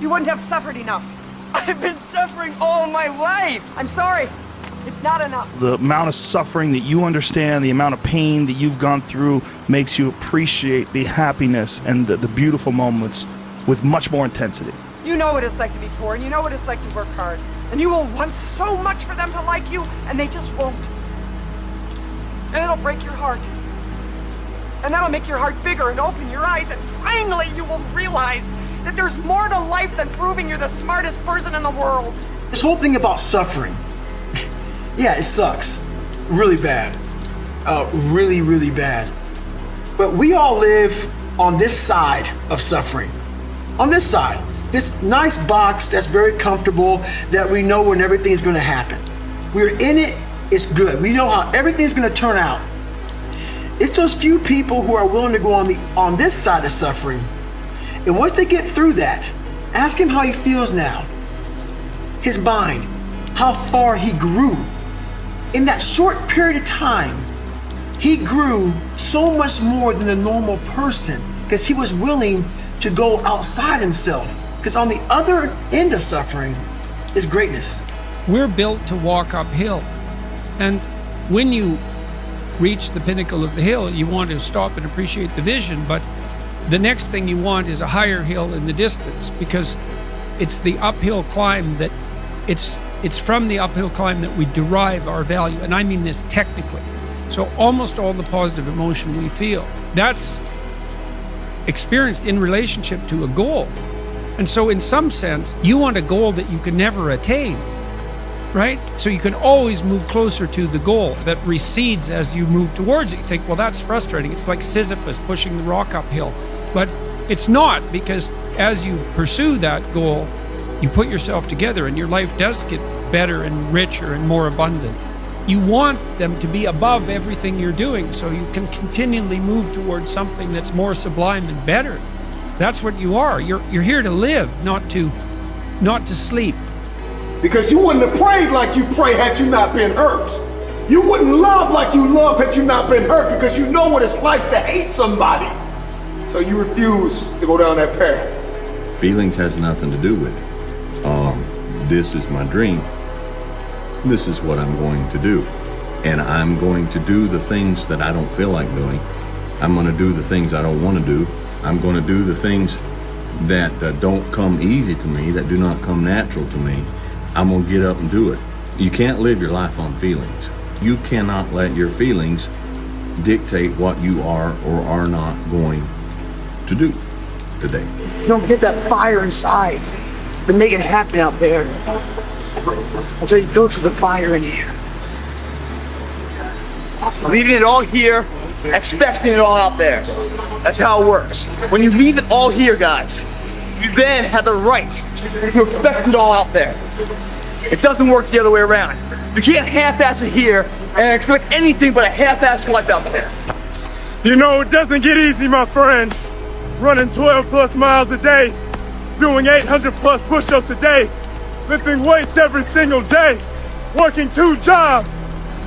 you wouldn't have suffered enough. I've been suffering all my life. I'm sorry. It's not enough. The amount of suffering that you understand, the amount of pain that you've gone through makes you appreciate the happiness and the beautiful moments with much more intensity. You know what it's like to be poor, and you know what it's like to work hard. And you will want so much for them to like you, and they just won't. And it'll break your heart. And that'll make your heart bigger and open your eyes, and finally you will realize that there's more to life than proving you're the smartest person in the world. This whole thing about suffering, yeah, it sucks. Really bad. Really, really bad. But we all live on this side of suffering. On this side. This nice box that's very comfortable, that we know when everything's gonna happen. We're in it, it's good. We know how everything's gonna turn out. It's those few people who are willing to go on this side of suffering. And once they get through that, ask him how he feels now. His mind, how far he grew. In that short period of time, he grew so much more than a normal person because he was willing to go outside himself. Because on the other end of suffering is greatness. We're built to walk uphill. And when you reach the pinnacle of the hill, you want to stop and appreciate the vision. But the next thing you want is a higher hill in the distance, because it's the uphill climb that it's from the uphill climb that we derive our value. And I mean this technically. So almost all the positive emotion we feel, that's experienced in relationship to a goal. And so in some sense, you want a goal that you can never attain, right? So you can always move closer to the goal that recedes as you move towards it. You think, well, that's frustrating. It's like Sisyphus pushing the rock uphill. But it's not, because as you pursue that goal, you put yourself together and your life does get better and richer and more abundant. You want them to be above everything you're doing so you can continually move towards something that's more sublime and better. That's what you are. You're here to live, not to sleep. Because you wouldn't have prayed like you pray had you not been hurt. You wouldn't love like you love had you not been hurt, because you know what it's like to hate somebody. So you refuse to go down that path. Feelings has nothing to do with it. This is my dream. This is what I'm going to do. And I'm going to do the things that I don't feel like doing. I'm going to do the things I don't want to do. I'm going to do the things that don't come easy to me, that do not come natural to me. I'm going to get up and do it. You can't live your life on feelings. You cannot let your feelings dictate what you are or are not going to do today. You don't get that fire inside, but make it happen out there until you go to the fire in here. Leaving it all here, expecting it all out there. That's how it works. When you leave it all here, guys, you then have the right to expect it all out there. It doesn't work the other way around. You can't half-ass it here and expect anything but a half-ass life out there. You know, it doesn't get easy, my friend. Running 12 plus miles a day, doing 800 plus push-ups a day, lifting weights every single day, working 2 jobs,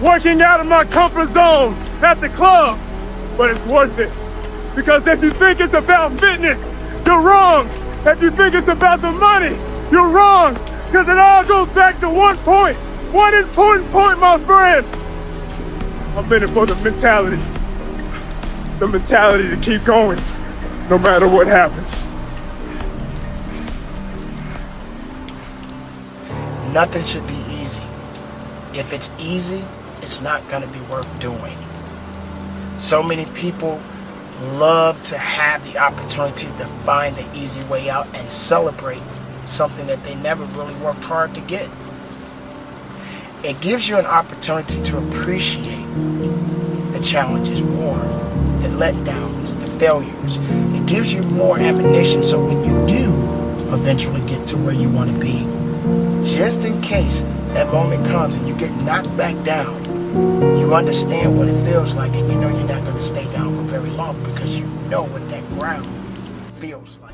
working out of my comfort zone at the club. But it's worth it. Because if you think it's about fitness, you're wrong. If you think it's about the money, you're wrong. Because it all goes back to one point. One important point, my friend. I'm in it for the mentality. The mentality to keep going, no matter what happens. Nothing should be easy. If it's easy, it's not going to be worth doing. So many people love to have the opportunity to find the easy way out and celebrate something that they never really worked hard to get. It gives you an opportunity to appreciate the challenges more, the letdowns, the failures. It gives you more ammunition so when you do eventually get to where you want to be, just in case that moment comes and you get knocked back down, you understand what it feels like, and you know you're not going to stay down for very long because you know what that ground feels like.